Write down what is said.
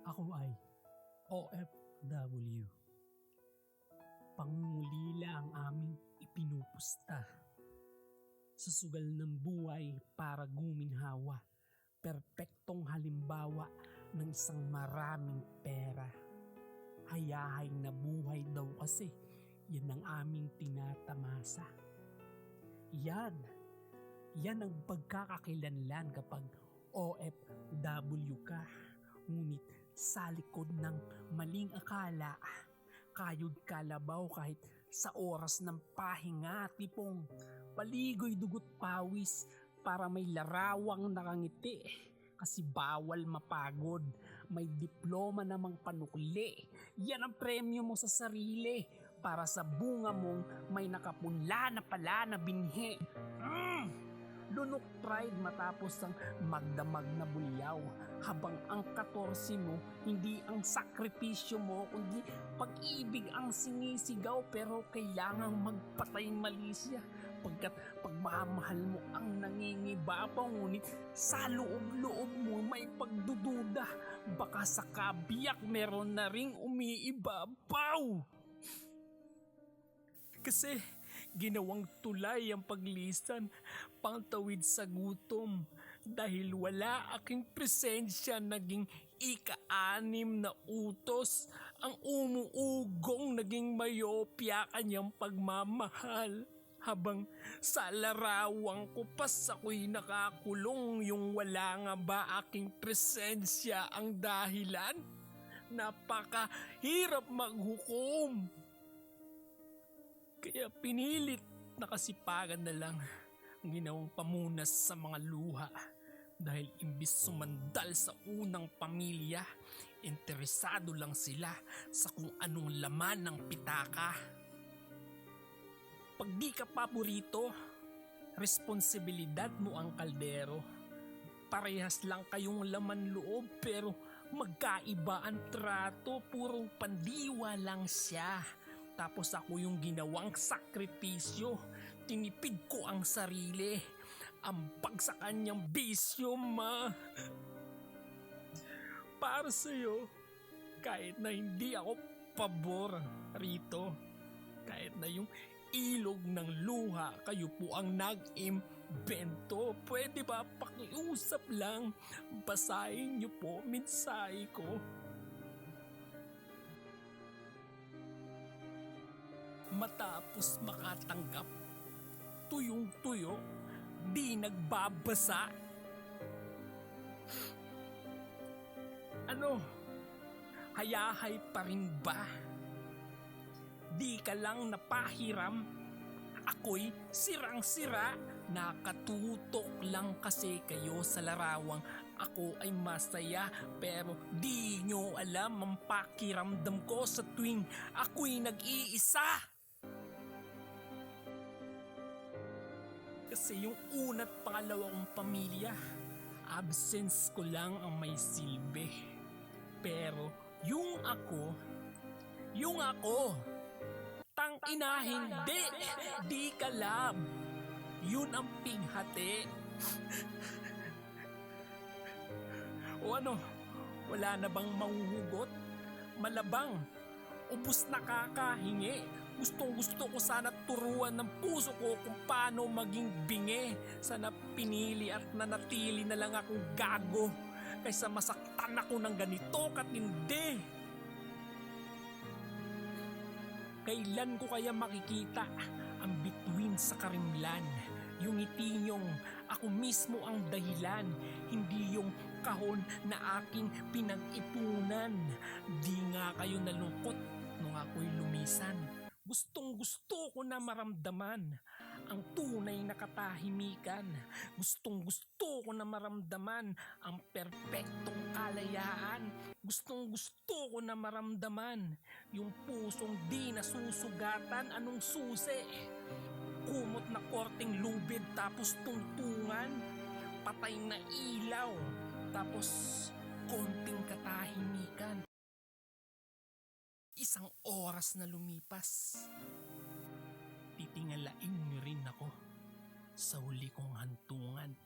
Ako ay OFW. Pangungulila ang aming ipinupusta. Sa sugal ng buhay para guminhawa, perpektong halimbawa ng isang maraming pera. Hayahay na buhay daw kasi, yan ang aming tinatamasa. Yan ang pagkakakilanlan kapag OFW ka. Ngunit sa likod ng maling akala, kayod kalabaw kahit sa oras ng pahinga, tipong paligoy dugot pawis para may larawang nakangiti. Kasi bawal mapagod, may diploma namang panukli. Yan ang premyo mo sa sarili para sa bunga mong may nakapunla na pala na binhi. Lunok pride matapos ang magdamag na bulyaw, habang ang 14 mo hindi ang sakripisyo mo kundi pag-ibig ang sinisigaw, pero kailangang magpatay malisya pagkat pagmamahal mo ang nangingibabaw, ngunit sa loob-loob mo may pagdududa, baka sa kabiyak meron na ring umiibabaw. Kasi ginawang tulay ang paglisan, pangtawid sa gutom. Dahil wala aking presensya, naging ika-6 na utos. Ang umuugong naging mayopya kanyang pagmamahal. Habang sa larawang kupas ako'y nakakulong, yung wala nga ba aking presensya ang dahilan? Napakahirap maghukom. Kaya pinilit na kasipagan na lang ang ginawang pamunas sa mga luha. Dahil imbis sumandal sa unang pamilya, interesado lang sila sa kung anong laman ng pitaka. Pag di ka paborito, responsibilidad mo ang kaldero. Parehas lang kayong laman loob pero magkaiba ang trato, purong pandiwa lang siya. Tapos ako yung ginawang sakripisyo, tinipid ko ang sarili, ambag sa kanyang bisyo, ma. Para sa'yo, kahit na hindi ako pabor rito, kahit na yung ilog ng luha kayo po ang nag-imbento, pwede ba pakiusap lang, basahin niyo po mensahe ko. Matapos makatanggap, tuyong-tuyo, di nagbabasa. Ano, hayahay pa rin ba? Di ka lang napahiram, ako'y sirang-sira. Nakatutok lang kasi kayo sa larawang ako ay masaya, pero di nyo alam ang pakiramdam ko sa tuwing ako'y nag-iisa. Kasi yung una't pangalawa kong pamilya, absence ko lang ang may silbi. Pero yung ako, tangina hindi, di kalab. Yun ang pinghati. O ano, wala na bang manghuhugot? Malabang, ubos na kakahingi. Gustong-gusto ko sana turuan ng puso ko kung paano maging bingi. Sana pinili at nanatili na lang akong gago kaysa masaktan ako ng ganito katindi. Kailan ko kaya makikita ang bituin sa karimlan? Yung ngiti niyong ako mismo ang dahilan, hindi yung kahon na aking pinag-ipunan. Di nga kayo nalungkot nung ako'y lumisan. Gustong-gusto ko na maramdaman ang tunay na katahimikan. Gustong-gusto ko na maramdaman ang perpektong kalayaan. Gustong-gusto ko na maramdaman yung pusong di nasusugatan. Anong susi? Kumot na korteng lubid tapos tungtungan. Patay na ilaw tapos konting katahimikan. Isang oras na lumipas. Titingalain niyo rin ako sa huli kong hantungan.